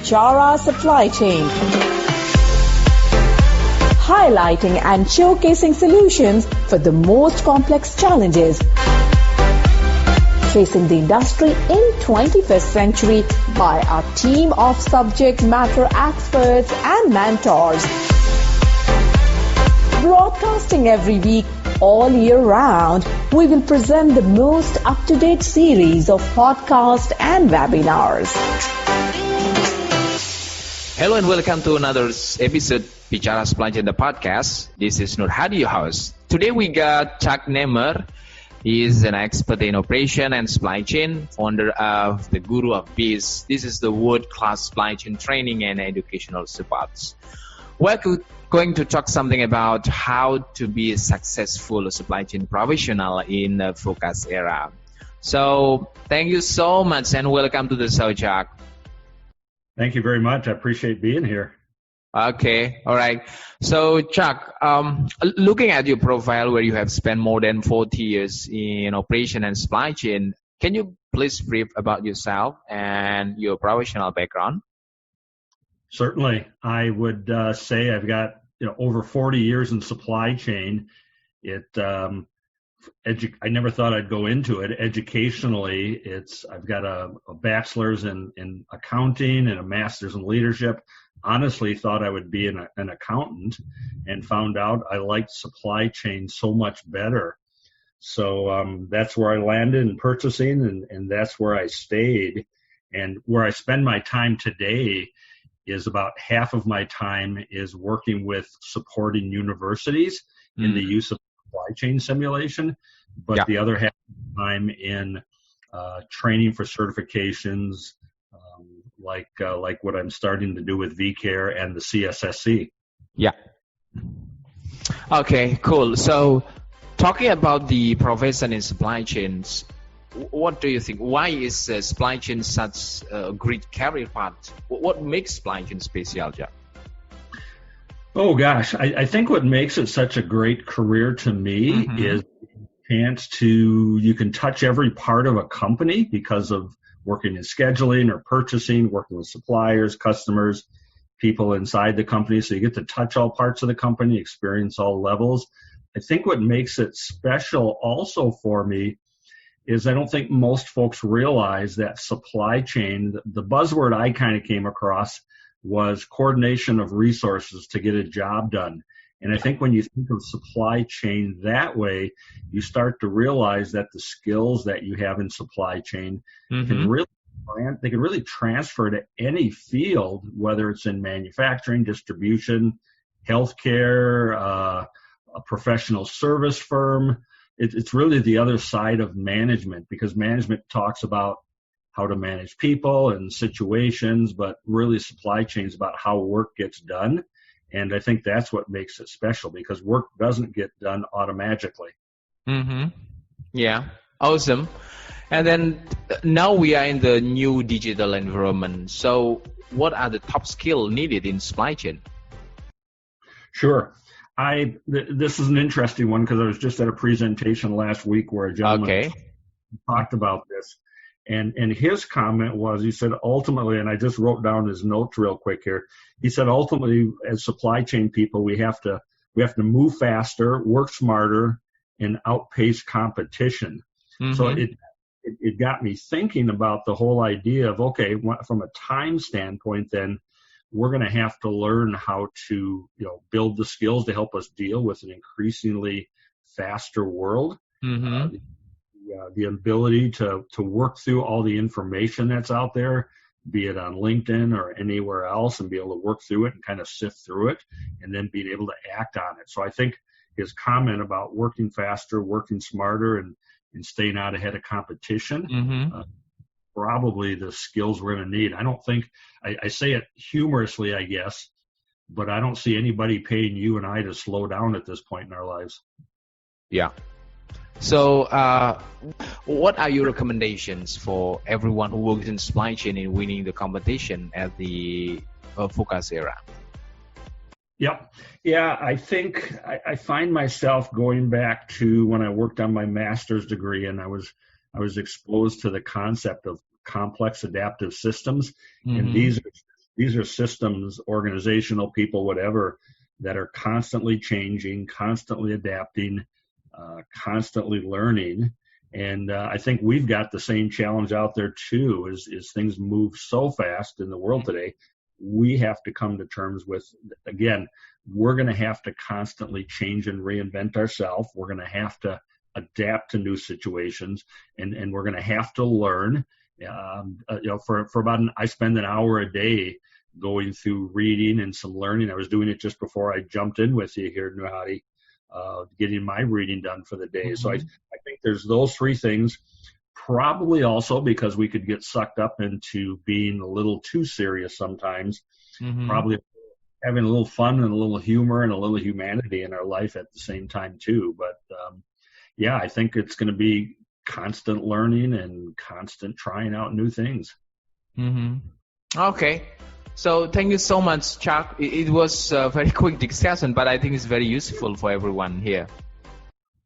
Bicara Supply Chain, highlighting and showcasing solutions for the most complex challenges facing the industry in 21st century by our team of subject matter experts and mentors. Broadcasting every week, all year round, we will present the most up-to-date series of podcasts and webinars. Hello and welcome to another episode Bicara Supply Chain, the podcast. This is Nur Hadi, your host. Today we got Chuck Nemer. He is an expert in operation and supply chain, founder of the Guru of Biz. This is the world-class supply chain training and educational support. We're going to talk something about how to be a successful supply chain professional in the VUCA era. So thank you so much and welcome to the show, Chuck. Thank you very much. I appreciate being here. Okay. All right. So Chuck, looking at your profile where you have spent more than 40 years in operation and supply chain, can you please brief about yourself and your professional background? Certainly. I would say I've got over 40 years in supply chain. I never thought I'd go into it. Educationally, I've got a bachelor's in accounting and a master's in leadership. Honestly thought I would be an accountant and found out I liked supply chain so much better. So that's where I landed in purchasing, and that's where I stayed. And where I spend my time today is about half of my time is working with supporting universities in the use of supply chain simulation, but the other half of the time in training for certifications, like what I'm starting to do with VCARE and the CSSC. Yeah. Okay, cool. So talking about the profession in supply chains, what do you think? Why is supply chain such a great career path? What makes supply chain special, Jack? Oh gosh, I think what makes it such a great career to me is the chance you can touch every part of a company because of working in scheduling or purchasing, working with suppliers, customers, people inside the company. So you get to touch all parts of the company, experience all levels. I think what makes it special also for me is I don't think most folks realize that supply chain, the buzzword I kind of came across was coordination of resources to get a job done. And I think when you think of supply chain that way, you start to realize that the skills that you have in supply chain can really transfer to any field, whether it's in manufacturing, distribution, healthcare, a professional service firm. It's really the other side of management, because management talks about how to manage people and situations, but really supply chain is about how work gets done. And I think that's what makes it special, because work doesn't get done automatically. Yeah, awesome. And then now we are in the new digital environment. So what are the top skills needed in supply chain? Sure. This is an interesting one because I was just at a presentation last week where a gentleman talked about this. And his comment was, he said, ultimately, and I just wrote down his notes real quick here. He said, ultimately, as supply chain people, we have to move faster, work smarter, and outpace competition. So it got me thinking about the whole idea of, okay, from a time standpoint, then we're going to have to learn how to build the skills to help us deal with an increasingly faster world. The ability to work through all the information that's out there, be it on LinkedIn or anywhere else, and be able to work through it and kind of sift through it and then being able to act on it. So I think his comment about working faster, working smarter, and staying out ahead of competition, probably the skills we're going to need. I don't think, I say it humorously, I guess, but I don't see anybody paying you and I to slow down at this point in our lives. Yeah. So what are your recommendations for everyone who works in supply chain in winning the competition at the VUCA era? Yep. Yeah, I think I find myself going back to when I worked on my master's degree, and I was exposed to the concept of complex adaptive systems. Mm-hmm. And these are These are systems, organizational people, whatever, that are constantly changing, constantly adapting, constantly learning. And I think we've got the same challenge out there too, is things move so fast in the world today. We have to come to terms with, again, we're going to have to constantly change and reinvent ourselves. We're going to have to adapt to new situations, and we're going to have to learn. For about I spend an hour a day going through reading and some learning. I was doing it just before I jumped in with you here, Nuhadi, getting my reading done for the day. Mm-hmm. So I think there's those three things. Probably also because we could get sucked up into being a little too serious sometimes. Mm-hmm. Probably having a little fun and a little humor and a little humanity in our life at the same time too. But I think it's going to be constant learning and constant trying out new things. Mm-hmm. Okay. So thank you so much, Chuck. It was a very quick discussion, but I think it's very useful for everyone here.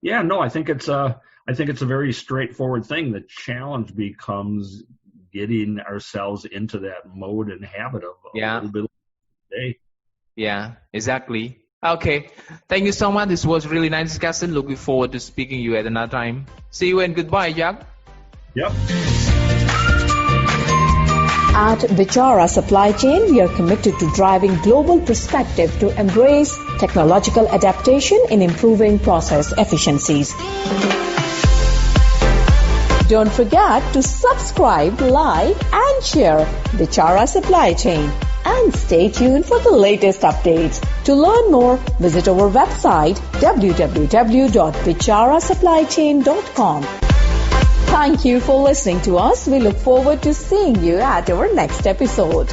Yeah, no, I think it's a very straightforward thing. The challenge becomes getting ourselves into that mode and habit of a little bit of a day. Yeah, exactly. Okay. Thank you so much. This was really nice discussion. Looking forward to speaking to you at another time. See you and goodbye, Chuck. Yep. At Bicara Supply Chain, we are committed to driving global perspective to embrace technological adaptation in improving process efficiencies. Don't forget to subscribe, like, and share Bicara Supply Chain. And stay tuned for the latest updates. To learn more, visit our website www.bicarasupplychain.com. Thank you for listening to us. We look forward to seeing you at our next episode.